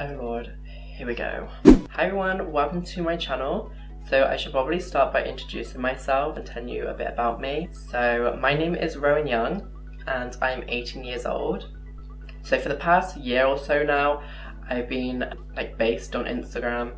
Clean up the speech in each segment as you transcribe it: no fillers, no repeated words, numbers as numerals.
Oh lord, here we go. Hi everyone, welcome to my channel. So I should probably start by introducing myself and telling you a bit about me. So my name is Rowan Young and I'm 18 years old. So for the past year or so now, I've been based on Instagram.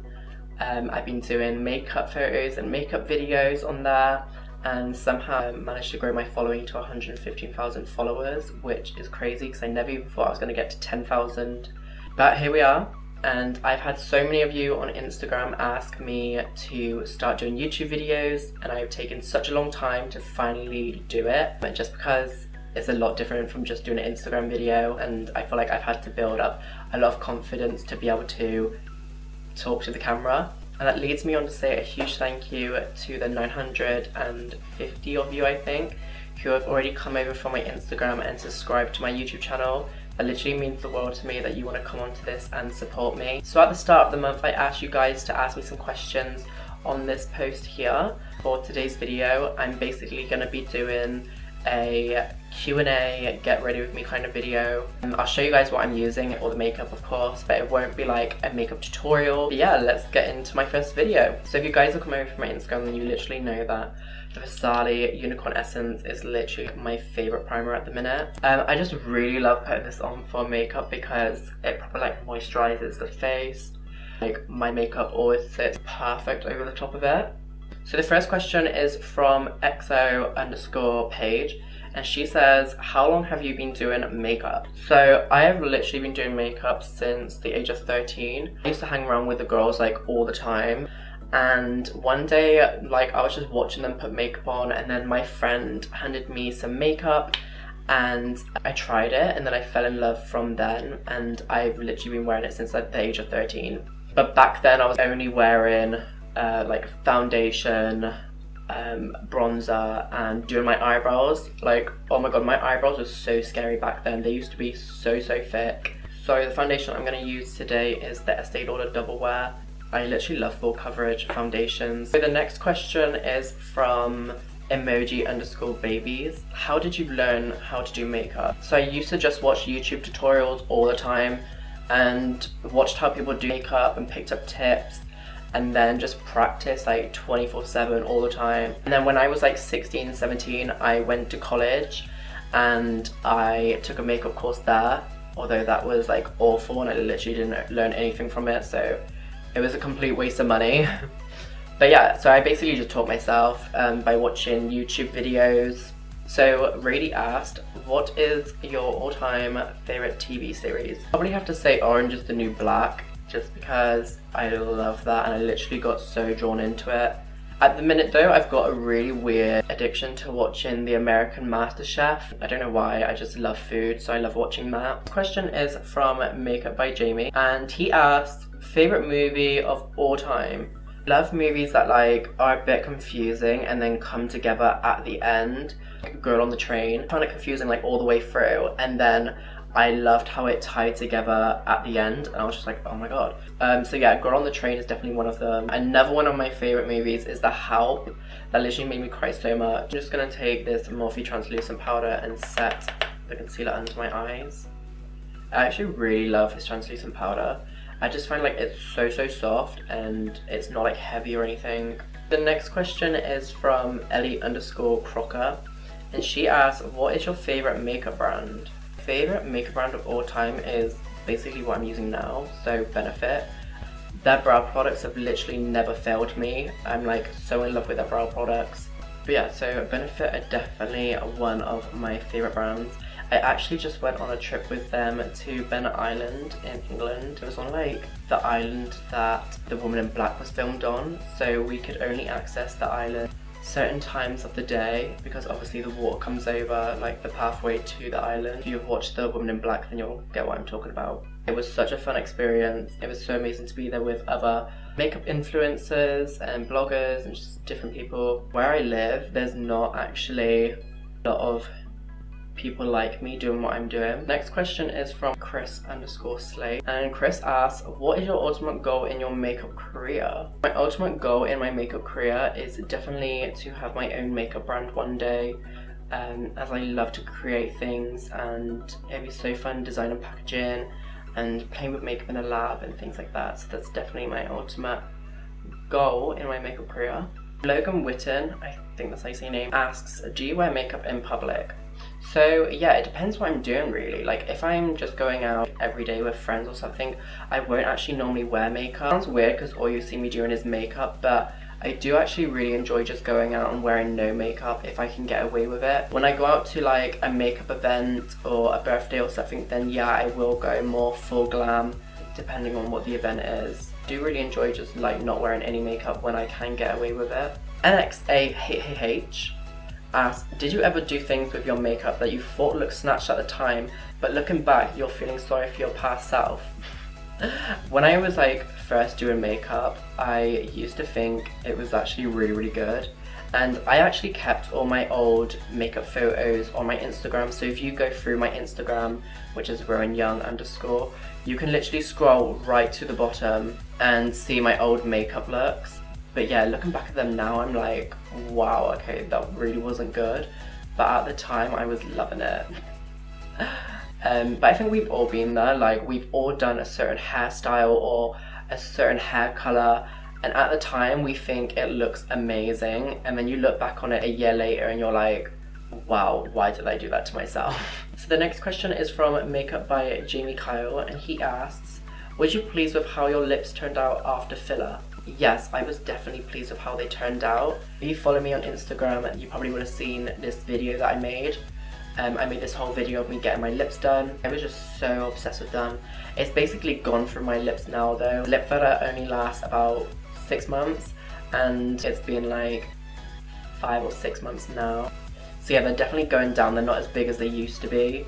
I've been doing makeup photos and makeup videos on there, and somehow I managed to grow my following to 115,000 followers, which is crazy because I never even thought I was going to get to 10,000. But here we are, and I've had so many of you on Instagram ask me to start doing YouTube videos, and I've taken such a long time to finally do it, but just because it's a lot different from just doing an Instagram video, and I feel like I've had to build up a lot of confidence to be able to talk to the camera. And that leads me on to say a huge thank you to the 950 of you, I think, who have already come over from my Instagram and subscribed to my YouTube channel. That literally means the world to me that you want to come onto this and support me. So at the start of the month, I asked you guys to ask me some questions on this post here. For today's video, I'm basically going to be doing a Q&A, get ready with me kind of video. I'll show you guys what I'm using, all the makeup of course, but it won't be like a makeup tutorial. But yeah, let's get into my first video. So if you guys are coming over from my Instagram, then you literally know that the Farsali Unicorn Essence is literally my favourite primer at the minute. I just really love putting this on for makeup because it properly moisturizes the face. My makeup always sits perfect over the top of it. So the first question is from XO_page, and she says, how long have you been doing makeup? So I have literally been doing makeup since the age of 13. I used to hang around with the girls all the time, and one day I was just watching them put makeup on, and then my friend handed me some makeup and I tried it, and then I fell in love from then, and I've literally been wearing it since the age of 13. But back then I was only wearing foundation, bronzer, and doing my eyebrows. Oh my god, my eyebrows were so scary back then. They used to be so thick. So the foundation I'm going to use today is the Estee Lauder Double Wear. I literally love full coverage foundations. So the next question is from emoji_babies. How did you learn how to do makeup? So I used to just watch YouTube tutorials all the time and watched how people do makeup and picked up tips, and then just practice 24/7 all the time. And then when I was 16, 17, I went to college and I took a makeup course there, although that was awful and I literally didn't learn anything from it, so it was a complete waste of money. But yeah, so I basically just taught myself by watching YouTube videos. So Rady asked, what is your all-time favorite TV series? I probably have to say Orange is the New Black, just because I love that and I literally got so drawn into it. At the minute though, I've got a really weird addiction to watching the American MasterChef. I don't know why, I just love food, so I love watching that. The question is from Makeup by Jamie, and he asked, favorite movie of all time? Love movies that are a bit confusing and then come together at the end. Girl on the Train, I found it confusing all the way through, and then I loved how it tied together at the end, and I was just oh my god. So yeah, Girl on the Train is definitely one of them. Another one of my favourite movies is The Help. That literally made me cry so much. I'm just going to take this Morphe translucent powder and set the concealer under my eyes. I actually really love this translucent powder. I just find it's so soft and it's not heavy or anything. The next question is from Ellie_Crocker, and she asks, what is your favourite makeup brand? Favorite makeup brand of all time is basically what I'm using now, so Benefit. Their brow products have literally never failed me. I'm so in love with their brow products. But yeah, so Benefit are definitely one of my favorite brands. I actually just went on a trip with them to Bennett Island in England. It was on the island that The Woman in Black was filmed on, so we could only access the island certain times of the day because obviously the water comes over the pathway to the island. If you've watched The Woman in Black, then you'll get what I'm talking about. It was such a fun experience. It was so amazing to be there with other makeup influencers and bloggers and just different people. Where I live, there's not actually a lot of people like me doing what I'm doing. Next question is from Chris_Slay, and Chris asks, what is your ultimate goal in your makeup career? My ultimate goal in my makeup career is definitely to have my own makeup brand one day. as I love to create things, and it'd be so fun designing packaging and playing with makeup in a lab and things like that. So that's definitely my ultimate goal in my makeup career. Logan Witten, I think that's how you say your name, asks, do you wear makeup in public? So yeah, it depends what I'm doing really. Like if I'm just going out every day with friends or something, I won't actually normally wear makeup. It sounds weird because all you see me doing is makeup, but I do actually really enjoy just going out and wearing no makeup if I can get away with it. When I go out to like a makeup event or a birthday or something, then yeah, I will go more full glam depending on what the event is. I do really enjoy just like not wearing any makeup when I can get away with it. NXAHH asks, did you ever do things with your makeup that you thought looked snatched at the time, but looking back you're feeling sorry for your past self? When I was like first doing makeup, I used to think it was actually really good, and I actually kept all my old makeup photos on my Instagram. So if you go through my Instagram, which is Rowan Young _, you can literally scroll right to the bottom and see my old makeup looks. But yeah, looking back at them now, I'm like, wow, okay, that really wasn't good, but at the time I was loving it. But I think we've all been there. Like we've all done a certain hairstyle or a certain hair color, and at the time we think it looks amazing, and then you look back on it a year later and you're like, wow, why did I do that to myself? So the next question is from Makeup by Jamie Kyle, and he asks, was you pleased with how your lips turned out after filler? Yes, I was definitely pleased with how they turned out. If you follow me on Instagram, you probably would have seen this video that I made. I made this whole video of me getting my lips done. I was just so obsessed with them. It's basically gone from my lips now though. Lip filler only lasts about 6 months, and it's been like 5 or 6 months now. So yeah, they're definitely going down. They're not as big as they used to be.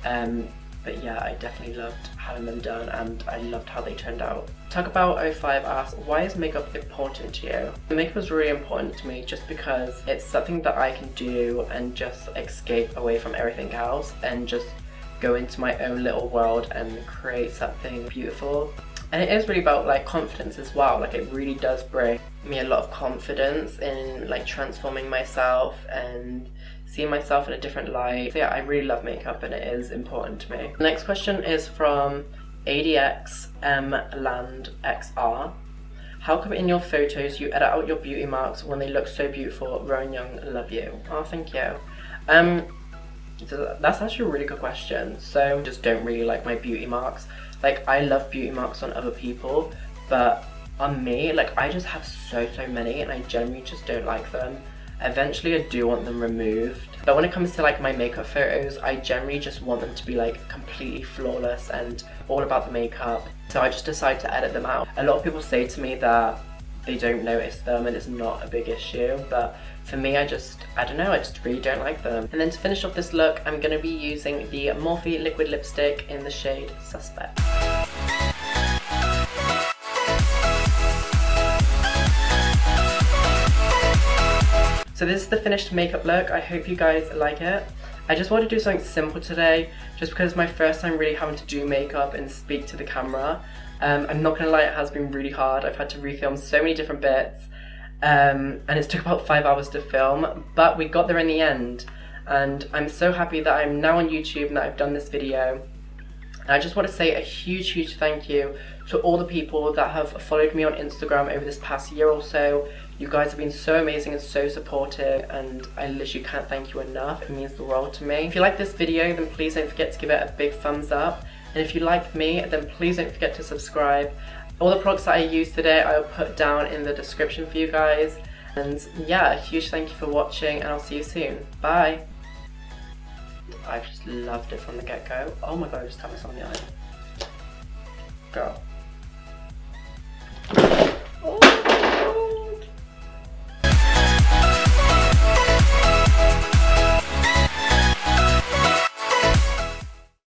But yeah, I definitely loved having them done, and I loved how they turned out. Talk About 05 asks, why is makeup important to you? Makeup is really important to me just because it's something that I can do and just escape away from everything else and just go into my own little world and create something beautiful. And it is really about like confidence as well. Like it really does bring me a lot of confidence in like transforming myself and seeing myself in a different light. So yeah, I really love makeup and it is important to me. The next question is from ADXMLandXR. How come in your photos you edit out your beauty marks when they look so beautiful? Rowan Young, love you. Oh, thank you. That's actually a really good question. So I just don't really like my beauty marks. Like I love beauty marks on other people, but on me, like I just have so many and I generally just don't like them. Eventually I do want them removed, but when it comes to like my makeup photos, I generally just want them to be like completely flawless and all about the makeup, so I just decide to edit them out. A lot of people say to me that they don't notice them and it's not a big issue, but for me I don't know, I just really don't like them. And then to finish off this look, I'm going to be using the Morphe liquid lipstick in the shade Suspect. So this is the finished makeup look. I hope you guys like it. I just wanted to do something simple today, just because it's my first time really having to do makeup and speak to the camera. I'm not gonna lie, it has been really hard. I've had to refilm so many different bits, and it's took about 5 hours to film, but we got there in the end. And I'm so happy that I'm now on YouTube and that I've done this video. And I just want to say a huge thank you to all the people that have followed me on Instagram over this past year or so. You guys have been so amazing and so supportive, and I literally can't thank you enough. It means the world to me. If you like this video, then please don't forget to give it a big thumbs up. And if you like me, then please don't forget to subscribe. All the products that I used today, I'll put down in the description for you guys. And yeah, a huge thank you for watching, and I'll see you soon. Bye. I've just loved it from the get-go. Oh my god, I just tapped myself on the eye. Girl. Oh.